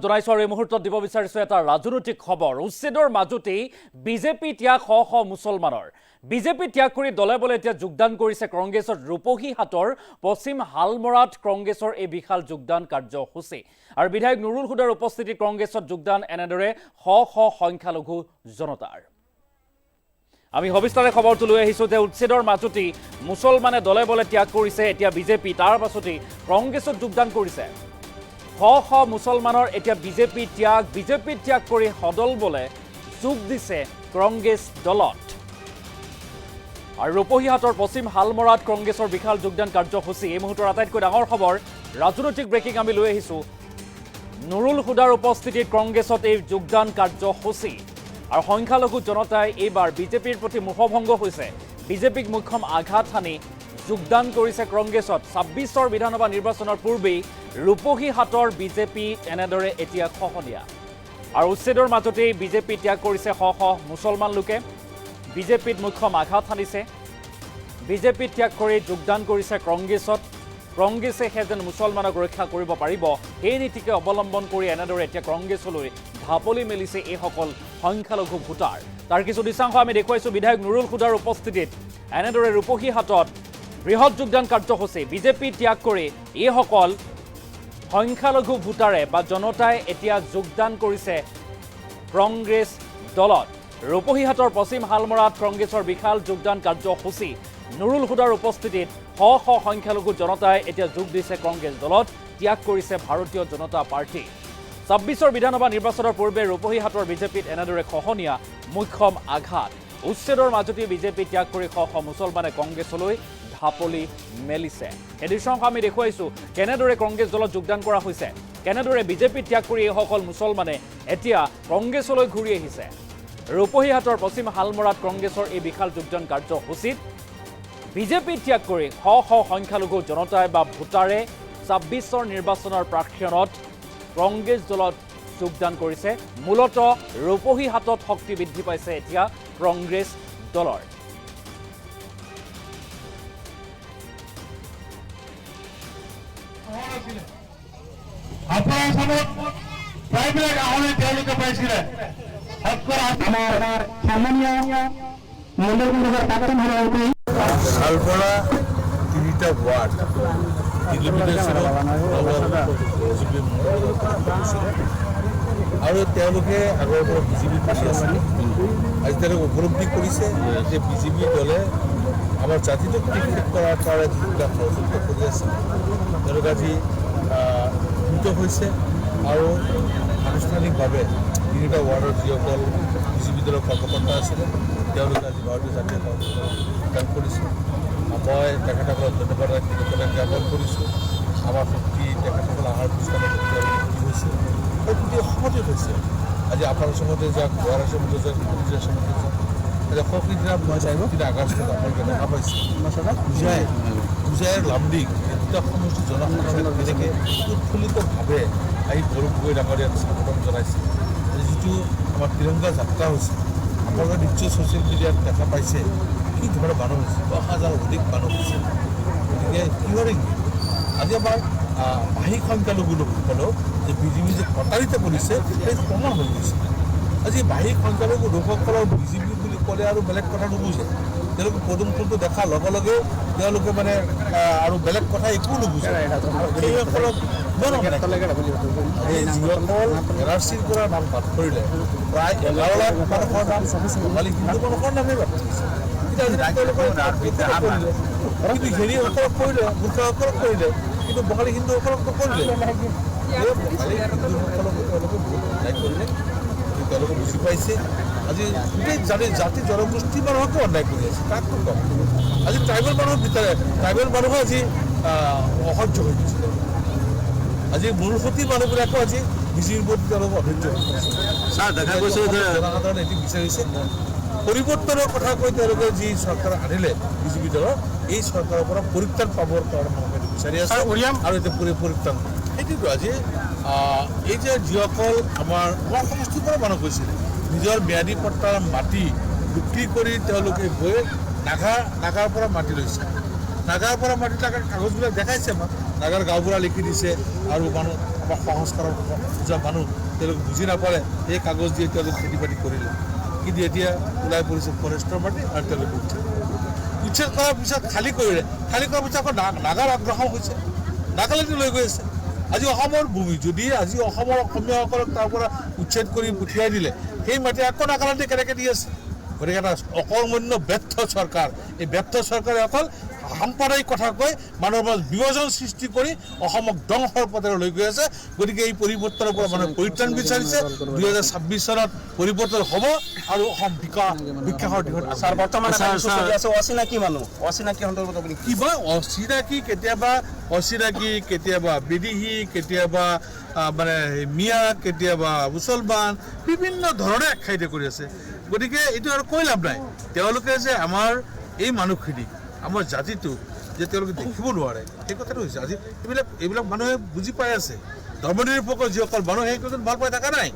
জনাইছো আৰু এই মুহূৰ্তত দিব বিচাৰিছো এটা ৰাজনৈতিক খবৰ উচ্ছেদৰ মাজতেই বিজেপি ত্যাগ শ মুছলমানৰ বিজেপি ত্যাগ কৰি দলে বলে এতিয়া যোগদান কৰিছে কংগ্ৰেছৰ ৰূপহী হাতৰ পশ্চিম হালমৰাত কংগ্ৰেছৰ এই বিশাল যোগদান কাৰ্যসূচী আৰু বিধায়ক নুৰুল হুদাৰ উপস্থিতিত কংগ্ৰেছত যোগদান এনেদৰে শ সংখ্যালঘু জনতাৰ আমি সবিস্তাৰে খবৰটো লৈ আহিছো যে উচ্ছেদৰ মাজতেই মুছলমানে দলে বলে ত্যাগ কৰিছে এতিয়া বিজেপি তাৰ পাছতেই কংগ্ৰেছত যোগদান কৰিছে শ মুছলমানৰ এতিয়া বিজেপি ত্যাগ কৰি সদল বলে যোগ দিছে কংগ্ৰেছ দলত আৰু ৰূপহী হাতৰ পশ্চিম হালমৰাত কংগ্ৰেছৰ বিশাল যোগদান কাৰ্যসূচী এই মুহূৰ্তৰ আটাইতকৈ ডাঙৰ খবৰ ৰাজনৈতিক ব্ৰেকিং আমি লৈ আহিছো নুৰুল হুদাৰ উপস্থিতিত কংগ্ৰেছত এই যোগদান কাৰ্যসূচী আৰু সংখ্যালঘু জনতাই এইবাৰ বিজেপিৰ প্ৰতি মুখভংগ হৈছে বিজেপিক মুখ্যম আঘাত হানি যোগদান কৰিছে কংগ্ৰেছত ২৬ৰ বিধানসভা নিৰ্বাচনৰ পূৰ্বেই ৰূপহী হাতৰ বিজেপি এনেদৰে এতিয়া খহনীয়া আৰু উচ্ছেদৰ মাজতেই বিজেপি ত্যাগ কৰিছে শ মুছলমান লোকে বিজেপিত মুখ্যম আঘাত হানিছে বিজেপি ত্যাগ কৰি যোগদান কৰিছে কংগ্ৰেছত কংগ্ৰেছে যেন মুছলমানক ৰক্ষা কৰিব পাৰিব এই নীতিকে অৱলম্বন কৰি এনেদৰে এতিয়া কংগ্ৰেছলৈ ঢাপলি মেলিছে এইসকল সংখ্যালঘু ভোটাৰ তাৰ কিছু দৃশ্যাংশ আমি দেখুৱাইছো বিধায়ক নুৰুল হুদাৰ উপস্থিতিত এনেদৰে ৰূপহী হাতত বৃহৎ যোগদান কাৰ্যসূচী বিজেপি ত্যাগ কৰি এইসকল সংখ্যালঘু ভোটাৰে বা জনতাই এতিয়া যোগদান কৰিছে কংগ্ৰেছ দলত ৰূপহী হাতৰ পশ্চিম হালমৰাত কংগ্ৰেছৰ বিশাল যোগদান কাৰ্যসূচী নুৰুল হুদাৰ উপস্থিতিত শ সংখ্যালঘু জনতাই এতিয়া যোগ দিছে কংগ্ৰেছ দলত ত্যাগ কৰিছে ভাৰতীয় জনতা পাৰ্টি ২৬ৰ বিধানসভা নিৰ্বাচনৰ পূৰ্বে ৰূপহী হাতৰ বিজেপিত এনেদৰে খহনীয়া মুখ্যম আঘাত উচ্ছেদৰ মাজতে বিজেপি ত্যাগ কৰি শ মুছলমানে কংগ্ৰেছলৈ ঢাপলি মেলিছে এই দৃশ্যাংশ আমি দেখুৱাইছো কেনেদৰে কংগ্ৰেছ দলত যোগদান কৰা হৈছে কেনেদৰে বিজেপি ত্যাগ কৰি এইসকল মুছলমানে এতিয়া কংগ্ৰেছলৈ ঘূৰি আহিছে ৰূপহী হাতৰ পশ্চিম হালমৰাত কংগ্ৰেছৰ এই বিশাল যোগদান কাৰ্যসূচীত বিজেপি ত্যাগ কৰি শ সংখ্যালঘু জনতাই বা ভোটাৰে ২৬ৰ নিৰ্বাচনৰ প্ৰাক্ষণত কংগ্ৰেছ দলত যোগদান কৰিছে মূলতঃ ৰূপহী হাতত শক্তি বৃদ্ধি পাইছে এতিয়া কংগ্ৰেছ দলৰ আপোনাৰ সবত প্ৰায়বিলাক আহনে তেওঁলোকে পাইছিলে আমাৰ সামান্য মণ্ডলগুলোৰ প্ৰাক্তন সভাপতি শালপৰা ৩টা ৱাৰ্ড আৰু তেওঁলোকে আগৰ পৰা বিজেপি পাতি আছিল আজি তেওঁলোকে উপলব্ধি কৰিছে যে বিজেপি দলে আমাৰ জাতিটোক ঠিক কৰাৰ কাৰণে যিবিলাক সহযোগিতা কৰি আছে তেওঁলোকে আজি দ্ৰুত হৈছে আৰু আনুষ্ঠানিকভাৱে ৩টা ৱাৰ্ডৰ যিসকল বিজেপি দলৰ কৰ্মকৰ্তা আছিলে তেওঁলোকে আজি ভাৰতীয় জাতীয় কংগ্ৰেছত যোগদান কৰিছে মই তেখেতসকলক ধন্যবাদ জ্ঞাপন কৰিছোঁ আমাৰ শক্তি তেখেতসকল অহাৰ পিছতে কি হৈছে আৰু গোটেই অসমতে হৈছে আজি আপাৰ অসমতে যাওক লোৱাৰ অসমতে যাওক উত্তৰ অসমতে যাওক আজি সকিদিনা মই চাইব কিন্তু আগষ্টত আপোনালোকে দেখা পাইছে বুজাই লামডিং এই দুটা সমষ্টি জনসাধাৰণে কেনেকৈ উৎফুল্লিতভাৱে আহি বৰগৈ ডাঙৰীয়াক স্বাগতম জনাইছে যিটো আমাৰ তিৰংগা যাত্ৰা হৈছে আপোনালোকে নিশ্চয় ছ'চিয়েল মিডিয়াত দেখা পাইছে কি ধৰণৰ মানুহ হৈছে ১০,০০০ অধিক মানুহ হৈছে গতিকে কিহৰ ইংগিত আজি আমাৰ ভাষিক সংখ্যালঘু লোকসকলেও যে বিজেপি যে প্ৰতাৰিত কৰিছে সেই প্ৰমাণ হৈ গৈছে আজি ভাষিক সংখ্যালঘু লোকসকলৰ বিজেপি বুলি ক'লে আৰু বেলেগ কথা নুবুজে তেওঁলোকে পদুম ফুলটো দেখাৰ লগে লগে তেওঁলোকে মানে আৰু বেলেগ কথা একো নুবুজে সেইসকলক যিসকল NRCৰ পৰা নাম বাদ কৰিলে প্ৰায় ১১ লাখ মানুহৰ নাম বঙালী হিন্দু মানুহৰ নামেই বাদ কৰিছে কিন্তু হেৰিসকলক কৰিলে মূৰ্খসকলক কৰিলে কিন্তু বঙালী হিন্দুসকলক নকৰিলে বঙালী হিন্দুসকলক তেওঁলোকে বহুত অন্যায় কৰিলে তেওঁলোকে বুজি পাইছে আজি গোটেই জাতি জনগোষ্ঠী মানুহকে অন্যায় কৰি আছে তাকতো কম আজি ট্ৰাইবেল মানুহৰ ভিতৰে ট্ৰাইবেল মানুহে আজি অসহ্য হৈ গৈছে আজি মূলসুঁতি মানুহবিলাকো আজি বিজেপিৰ প্ৰতি তেওঁলোকে অধৈৰ্য হৈ গৈছে জনসাধাৰণে এটি বিচাৰিছে পৰিৱৰ্তনৰ কথা কৈ তেওঁলোকে যি চৰকাৰ আনিলে বিজেপি দলৰ এই চৰকাৰৰ পৰা পৰিত্ৰাণ পাবৰ কাৰণে মানুহে বিচাৰি আছে আৰু এতিয়া পৰিত্ৰাণ সেইটোতো আজি এই যে যিসকল আমাৰ সমষ্টিৰ পৰা মানুহ গৈছিলে নিজৰ ম্যাদী পট্টাৰ মাটি বিক্ৰী কৰি তেওঁলোকে গৈ নাগাৰ পৰা মাটি লৈছে নাগাৰ পৰা মাটি কাগজবিলাক দেখাইছে আমাক নাগাৰ গাঁওবুঢ়া লিখি দিছে আৰু মানুহ আমাৰ সংস্কাৰৰ বুজা মানুহ তেওঁলোকে বুজি নাপালে এই কাগজ দিয়ে তেওঁলোকে খেতি বাতি কৰিলে কিন্তু এতিয়া ওলাই পৰিছে ফৰেষ্টৰ মাটি আৰু তেওঁলোকে উচ্ছেদ কৰাৰ পিছত খালী কৰিলে খালী কৰাৰ পিছত আকৌ নাগাৰ আগ্ৰাসন হৈছে নাগালেণ্ডে লৈ গৈ আছে আজি অসমৰ ভূমি যদি আজি অসমৰ অসমীয়াসকলক তাৰ পৰা উচ্ছেদ কৰি পঠিয়াই দিলে সেই মাটি আকৌ নাগালেণ্ডে কেনেকৈ দি আছে গতিকে এটা অকৰ্মণ্য ব্যৰ্থ চৰকাৰ এই ব্যৰ্থ চৰকাৰে অকল সাম্প্ৰদায়িক কথা কৈ মানুহৰ মাজত বিভাজন সৃষ্টি কৰি অসমক ধ্বংসৰ পথেৰে লৈ গৈ আছে গতিকে এই পৰিৱৰ্তনৰ পৰা মানুহে পৰিত্ৰাণ বিচাৰিছে 2026 চনত পৰিৱৰ্তন হ'ব আৰু অসম বিকাশৰ দিশত স্যাৰ বৰ্তমানে চলি আছে অচিনাকি মানুহ অচিনাকি সন্দৰ্ভত আপুনি কিবা অচিনাকি কেতিয়াবা বিদেশী কেতিয়াবা মানে মিয়া কেতিয়াবা মুছলমান বিভিন্ন ধৰণে আখ্যায়িত কৰি আছে গতিকে এইটো আৰু কৈ লাভ নাই তেওঁলোকে যে আমাৰ এই মানুহখিনিক আমাৰ জাতিটো যে তেওঁলোকে দেখিব নোৱাৰে সেই কথাটো হৈছে আজি এইবিলাক মানুহে বুজি পাই আছে ধৰ্মনিৰপেক্ষ যিসকল মানুহে সেইটো ভাল পাই থকা নাই